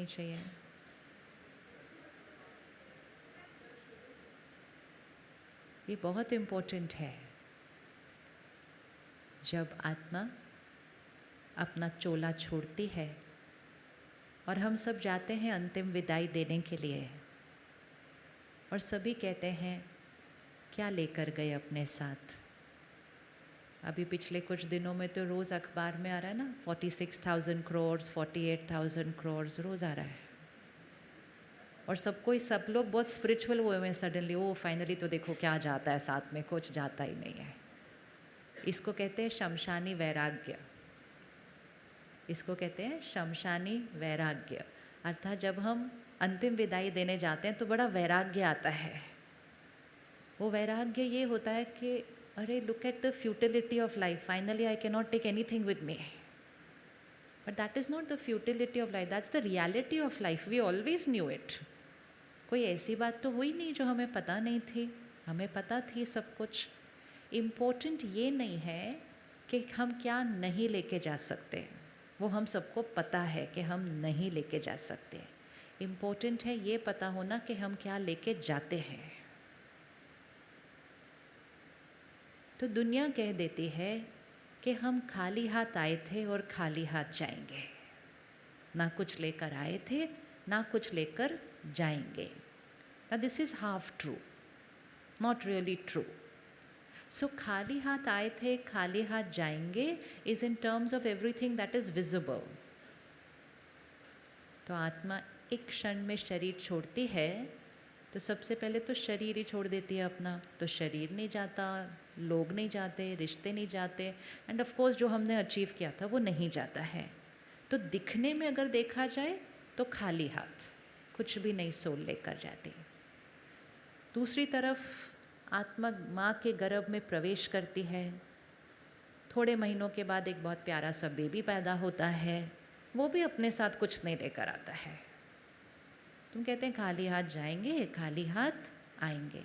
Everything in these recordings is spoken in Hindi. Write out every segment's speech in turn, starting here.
नहीं चाहिए? ये बहुत इम्पोर्टेंट है। जब आत्मा अपना चोला छोड़ती है और हम सब जाते हैं अंतिम विदाई देने के लिए, और सभी कहते हैं क्या लेकर गए अपने साथ। अभी पिछले कुछ दिनों में तो रोज़ अखबार में आ रहा है ना, 46,000 करोड़, 48,000 करोड़ रोज़ आ रहा है। और सब लोग बहुत स्पिरिचुअल हुए हैं सडनली, ओ फाइनली तो देखो क्या जाता है साथ में, कुछ जाता ही नहीं है। इसको कहते हैं शमशानी वैराग्य। इसको कहते हैं शमशानी वैराग्य। अर्थात जब हम अंतिम विदाई देने जाते हैं तो बड़ा वैराग्य आता है। वो वैराग्य ये होता है कि अरे look at the futility of life, finally I can not take anything with me. But that is not the futility of life, that's the reality of life. We always knew it. कोई ऐसी बात तो हुई नहीं जो हमें पता नहीं थी, हमें पता थी सब कुछ। इम्पोर्टेंट ये नहीं है कि हम क्या नहीं लेके जा सकते, वो हम सबको पता है कि हम नहीं लेके जा सकते। इम्पोर्टेंट है ये पता होना कि हम क्या लेके जाते हैं। तो दुनिया कह देती है कि हम खाली हाथ आए थे और खाली हाथ जाएंगे, ना कुछ लेकर आए थे ना कुछ लेकर जाएंगे। Now this is half true, not really true. So खाली हाथ आए थे खाली हाथ जाएंगे is in terms of everything that is visible. तो आत्मा एक क्षण में शरीर छोड़ती है तो सबसे पहले तो शरीर ही छोड़ देती है अपना। तो शरीर नहीं जाता, लोग नहीं जाते, रिश्ते नहीं जाते, एंड ऑफ कोर्स जो हमने अचीव किया था वो नहीं जाता है। तो दिखने में अगर देखा जाए तो खाली हाथ, कुछ भी नहीं सोल लेकर जाती। दूसरी तरफ आत्मा माँ के गर्भ में प्रवेश करती है। थोड़े महीनों के बाद एक बहुत प्यारा सा बेबी पैदा होता है, वो भी अपने साथ कुछ नहीं लेकर आता है। तुम कहते हैं खाली हाथ जाएंगे खाली हाथ आएंगे,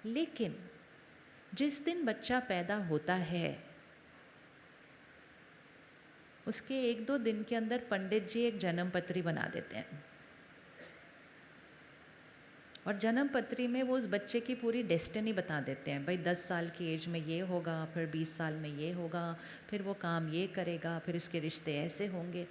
लेकिन जिस दिन बच्चा पैदा होता है उसके 1-2 दिन के अंदर पंडित जी एक जन्म पत्री बना देते हैं, और जन्म पत्री में वो उस बच्चे की पूरी डेस्टिनी बता देते हैं। भाई 10 साल की एज में ये होगा, फिर 20 साल में ये होगा, फिर वो काम ये करेगा, फिर उसके रिश्ते ऐसे होंगे।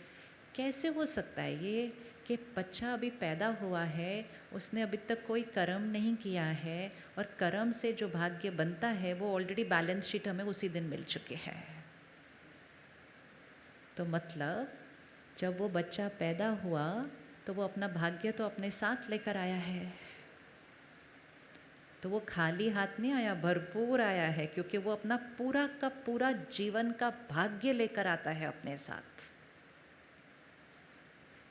कैसे हो सकता है ये कि बच्चा अभी पैदा हुआ है, उसने अभी तक कोई कर्म नहीं किया है, और कर्म से जो भाग्य बनता है वो ऑलरेडी बैलेंस शीट हमें उसी दिन मिल चुकी है। तो मतलब जब वो बच्चा पैदा हुआ तो वो अपना भाग्य तो अपने साथ लेकर आया है। तो वो खाली हाथ नहीं आया, भरपूर आया है, क्योंकि वो अपना पूरा का पूरा जीवन का भाग्य लेकर आता है अपने साथ।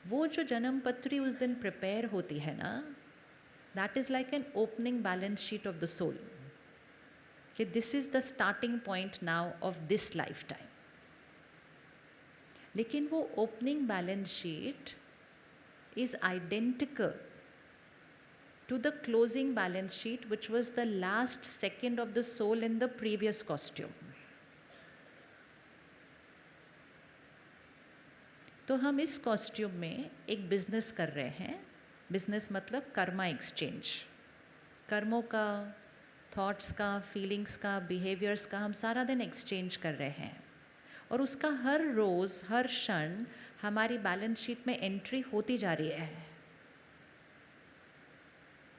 वो जो जन्म पत्री उस दिन प्रिपेयर होती है ना, that is like an opening balance sheet of the soul, कि this is the starting point now of this lifetime. लेकिन वो opening balance sheet is identical to the closing balance sheet, which was the last second of the soul in the previous costume. तो हम इस कॉस्ट्यूम में एक बिजनेस कर रहे हैं। बिजनेस मतलब कर्मा एक्सचेंज, कर्मों का, थॉट्स का, फीलिंग्स का, बिहेवियर्स का हम सारा दिन एक्सचेंज कर रहे हैं, और उसका हर रोज़ हर क्षण हमारी बैलेंस शीट में एंट्री होती जा रही है।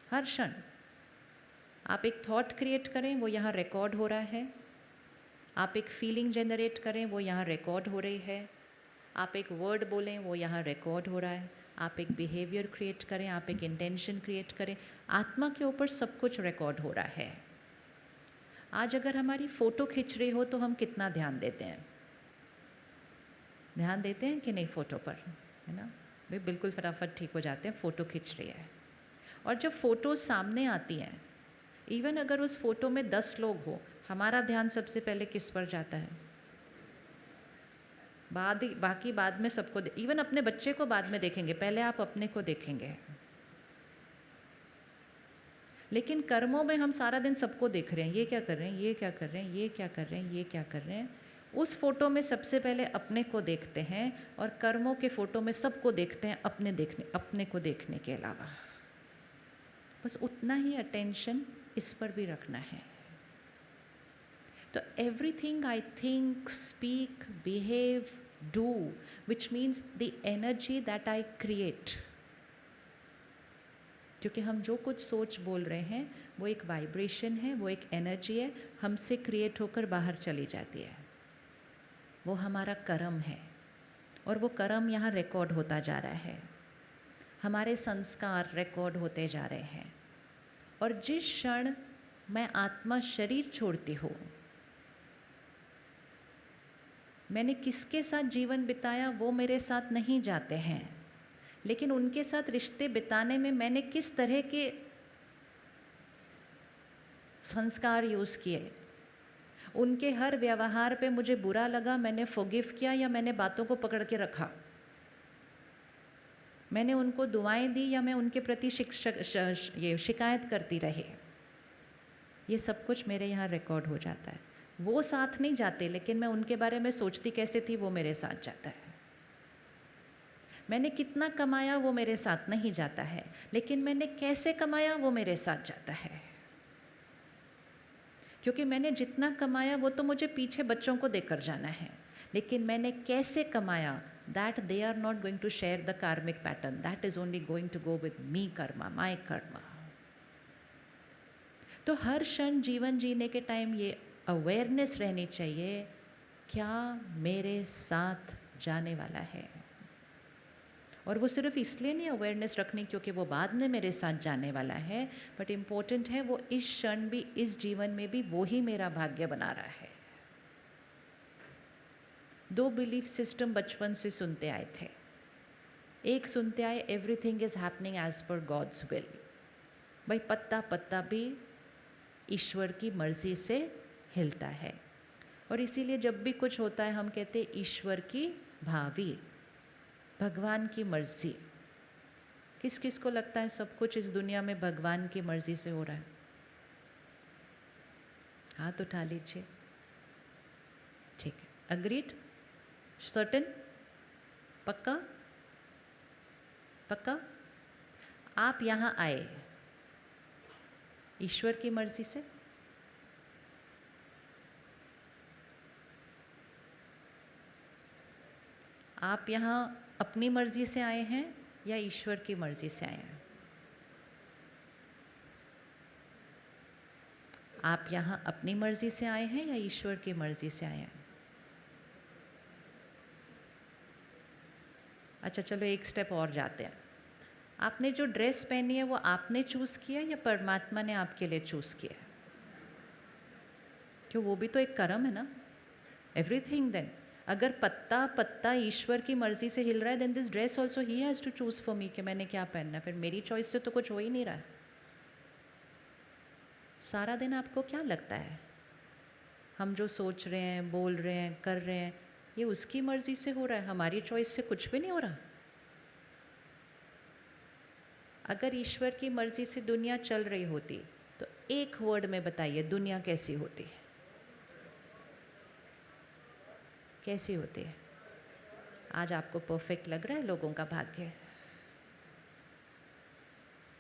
हर क्षण आप एक थॉट क्रिएट करें वो यहाँ रिकॉर्ड हो रहा है, आप एक फीलिंग जनरेट करें वो यहाँ रिकॉर्ड हो रही है, आप एक वर्ड बोलें वो यहाँ रिकॉर्ड हो रहा है, आप एक बिहेवियर क्रिएट करें, आप एक इंटेंशन क्रिएट करें, आत्मा के ऊपर सब कुछ रिकॉर्ड हो रहा है। आज अगर हमारी फ़ोटो खिंच रही हो तो हम कितना ध्यान देते हैं? ध्यान देते हैं कि नहीं फ़ोटो पर, है ना भाई? बिल्कुल फटाफट ठीक हो जाते हैं, फ़ोटो खिंच रही है। और जब फ़ोटो सामने आती हैं, इवन अगर उस फ़ोटो में 10 लोग हो, हमारा ध्यान सबसे पहले किस पर जाता है? बाकी बाद में सबको, इवन अपने बच्चे को बाद में देखेंगे, पहले आप अपने को देखेंगे। लेकिन कर्मों में हम सारा दिन सबको देख रहे हैं, ये क्या कर रहे हैं, ये क्या कर रहे हैं, ये क्या कर रहे हैं, ये क्या कर रहे हैं। उस फोटो में सबसे पहले अपने को देखते हैं और कर्मों के फोटो में सबको देखते हैं अपने को देखने के अलावा। बस उतना ही अटेंशन इस पर भी रखना है। तो everything I think, speak, behave, do, which means the energy that I create, क्योंकि हम जो कुछ सोच बोल रहे हैं वो एक वाइब्रेशन है, वो एक एनर्जी है, हमसे क्रिएट होकर बाहर चली जाती है। वो हमारा कर्म है और वो कर्म यहाँ रिकॉर्ड होता जा रहा है। हमारे संस्कार रिकॉर्ड होते जा रहे हैं और जिस क्षण मैं आत्मा शरीर छोड़ती हूँ, मैंने किसके साथ जीवन बिताया वो मेरे साथ नहीं जाते हैं, लेकिन उनके साथ रिश्ते बिताने में मैंने किस तरह के संस्कार यूज़ किए, उनके हर व्यवहार पे मुझे बुरा लगा, मैंने फॉरगिव किया या मैंने बातों को पकड़ के रखा, मैंने उनको दुआएं दी या मैं उनके प्रति शिकायत करती रही, ये सब कुछ मेरे यहाँ रिकॉर्ड हो जाता है। वो साथ नहीं जाते, लेकिन मैं उनके बारे में सोचती कैसे थी वो मेरे साथ जाता है। मैंने कितना कमाया वो मेरे साथ नहीं जाता है, लेकिन मैंने कैसे कमाया वो मेरे साथ जाता है, क्योंकि मैंने जितना कमाया वो तो मुझे पीछे बच्चों को देकर जाना है, लेकिन मैंने कैसे कमाया, that they are not going to share the karmic pattern, that is only going to go with me karma, my karma. तो हर क्षण जीवन जीने के टाइम ये अवेयरनेस रहनी चाहिए, क्या मेरे साथ जाने वाला है। और वो सिर्फ इसलिए नहीं अवेयरनेस रखनी क्योंकि वो बाद में मेरे साथ जाने वाला है, बट इम्पोर्टेंट है वो इस क्षण भी, इस जीवन में भी वो ही मेरा भाग्य बना रहा है। दो बिलीफ सिस्टम बचपन से सुनते आए थे। एक सुनते आए everything is happening as per God's will, भाई पत्ता पत्ता भी ईश्वर की मर्जी से हिलता है, और इसीलिए जब भी कुछ होता है हम कहते हैं ईश्वर की भावी, भगवान की मर्जी। किस किस को लगता है सब कुछ इस दुनिया में भगवान की मर्जी से हो रहा है? हाथ उठा लीजिए। ठीक है, अग्रीड, सर्टेन, पक्का पक्का। आप यहाँ आए ईश्वर की मर्जी से, आप यहाँ अपनी मर्जी से आए हैं या ईश्वर की मर्जी से आए हैं? आप यहाँ अपनी मर्जी से आए हैं या ईश्वर की मर्जी से आए हैं? अच्छा चलो एक स्टेप और जाते हैं। आपने जो ड्रेस पहनी है वो आपने चूज़ किया या परमात्मा ने आपके लिए चूज़ किया? क्यों, वो भी तो एक कर्म है ना। एवरीथिंग देन, अगर पत्ता पत्ता ईश्वर की मर्जी से हिल रहा है, then this dress also he has to choose for me कि मैंने क्या पहनना है। फिर मेरी चॉइस से तो कुछ हो ही नहीं रहा है। सारा दिन आपको क्या लगता है हम जो सोच रहे हैं, बोल रहे हैं, कर रहे हैं, ये उसकी मर्जी से हो रहा है, हमारी चॉइस से कुछ भी नहीं हो रहा। अगर ईश्वर की मर्जी से दुनिया चल रही होती तो एक वर्ड में बताइए दुनिया कैसी होती? कैसी होती है? आज आपको परफेक्ट लग रहा है लोगों का भाग्य?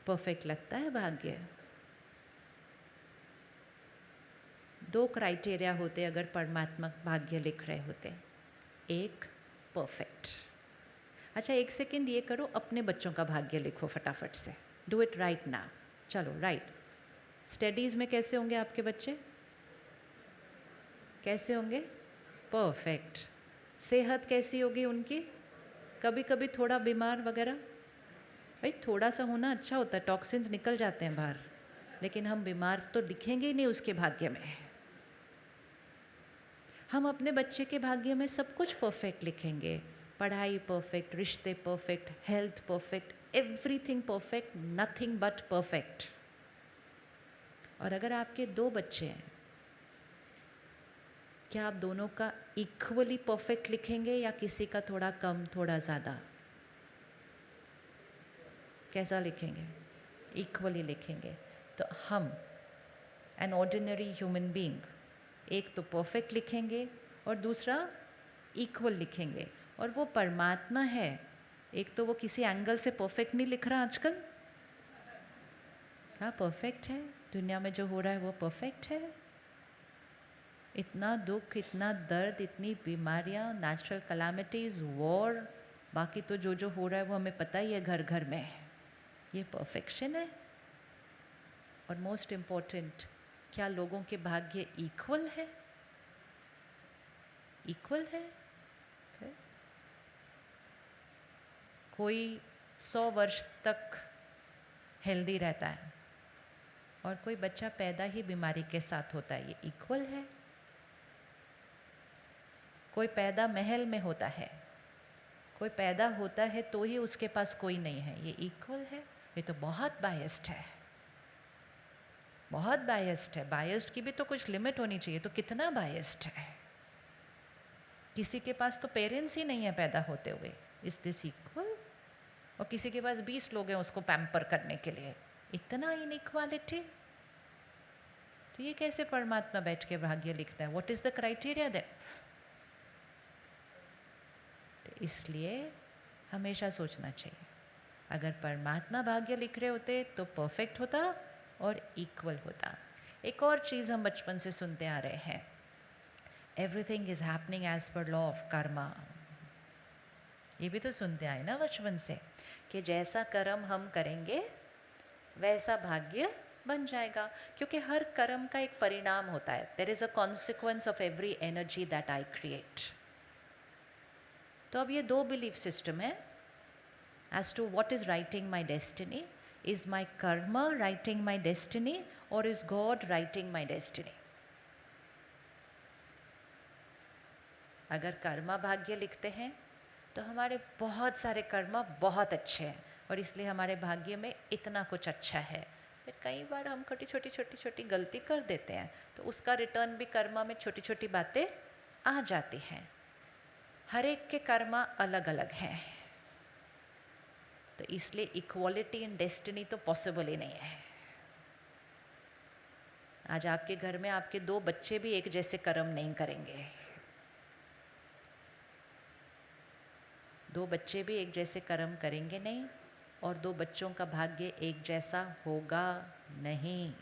परफेक्ट लगता है भाग्य? दो क्राइटेरिया होते अगर परमात्मा भाग्य लिख रहे होते। एक, परफेक्ट। अच्छा एक सेकेंड ये करो, अपने बच्चों का भाग्य लिखो फटाफट से। Do it right now. चलो राइट। स्टडीज़ में कैसे होंगे आपके बच्चे? कैसे होंगे? परफेक्ट। सेहत कैसी होगी उनकी? कभी कभी थोड़ा बीमार वगैरह? भाई थोड़ा सा होना अच्छा होता है, टॉक्सिन्स निकल जाते हैं बाहर, लेकिन हम बीमार तो दिखेंगे ही नहीं उसके भाग्य में। हम अपने बच्चे के भाग्य में सब कुछ परफेक्ट लिखेंगे, पढ़ाई परफेक्ट, रिश्ते perfect, health perfect, everything perfect, nothing but perfect. और अगर आपके दो बच्चे हैं, क्या आप दोनों का इक्वली परफेक्ट लिखेंगे या किसी का थोड़ा कम थोड़ा ज़्यादा? कैसा लिखेंगे? इक्वली लिखेंगे। तो हम एन ऑर्डिनरी ह्यूमन बीइंग एक तो परफेक्ट लिखेंगे और दूसरा इक्वल लिखेंगे। और वो परमात्मा है, एक तो वो किसी एंगल से परफेक्ट नहीं लिख रहा आजकल। हाँ, परफेक्ट है, दुनिया में जो हो रहा है वो परफेक्ट है। इतना दुख, इतना दर्द, इतनी बीमारियाँ, नेचुरल कैलामिटीज़, वॉर, बाकी तो जो जो हो रहा है वो हमें पता ही है, घर घर में। ये परफेक्शन है। और मोस्ट इम्पोर्टेंट, क्या लोगों के भाग्य इक्वल है? इक्वल है? कोई 100 वर्ष तक हेल्दी रहता है और कोई बच्चा पैदा ही बीमारी के साथ होता है, ये इक्वल है? कोई पैदा महल में होता है, कोई पैदा होता है तो ही उसके पास कोई नहीं है, ये इक्वल है? ये तो बहुत बायस्ड है, बहुत बायस्ड है। बायस्ड की भी तो कुछ लिमिट होनी चाहिए, तो कितना बायस्ड है? किसी के पास तो पेरेंट्स ही नहीं है पैदा होते हुए, इज दिस इक्वल? और किसी के पास 20 लोग हैं उसको पैम्पर करने के लिए, इतना इनइक्वालिटी। तो ये कैसे परमात्मा बैठ के भाग्य लिखता है? What is the criteria then? तो इसलिए हमेशा सोचना चाहिए, अगर परमात्मा भाग्य लिख रहे होते तो परफेक्ट होता और इक्वल होता। एक और चीज़ हम बचपन से सुनते आ रहे हैं, everything is happening as per law of karma. ये भी तो सुनते आए ना बचपन से, कि जैसा कर्म हम करेंगे वैसा भाग्य बन जाएगा, क्योंकि हर कर्म का एक परिणाम होता है। There is a consequence of every energy that I create. तो अब ये दो बिलीफ सिस्टम है as to what is writing my destiny. Is my karma writing my destiny और is God writing my destiny? अगर कर्मा भाग्य लिखते हैं तो हमारे बहुत सारे कर्मा बहुत अच्छे हैं और इसलिए हमारे भाग्य में इतना कुछ अच्छा है। फिर कई बार हम छोटी छोटी गलती कर देते हैं तो उसका रिटर्न भी कर्मा में छोटी छोटी बातें आ जाती हैं। हर एक के कर्मा अलग अलग हैं, तो इसलिए इक्वालिटी इन डेस्टिनी तो पॉसिबल ही नहीं है। आज आपके घर में आपके 2 बच्चे भी एक जैसे कर्म नहीं करेंगे, 2 बच्चे भी एक जैसे कर्म करेंगे नहीं और 2 बच्चों का भाग्य एक जैसा होगा नहीं।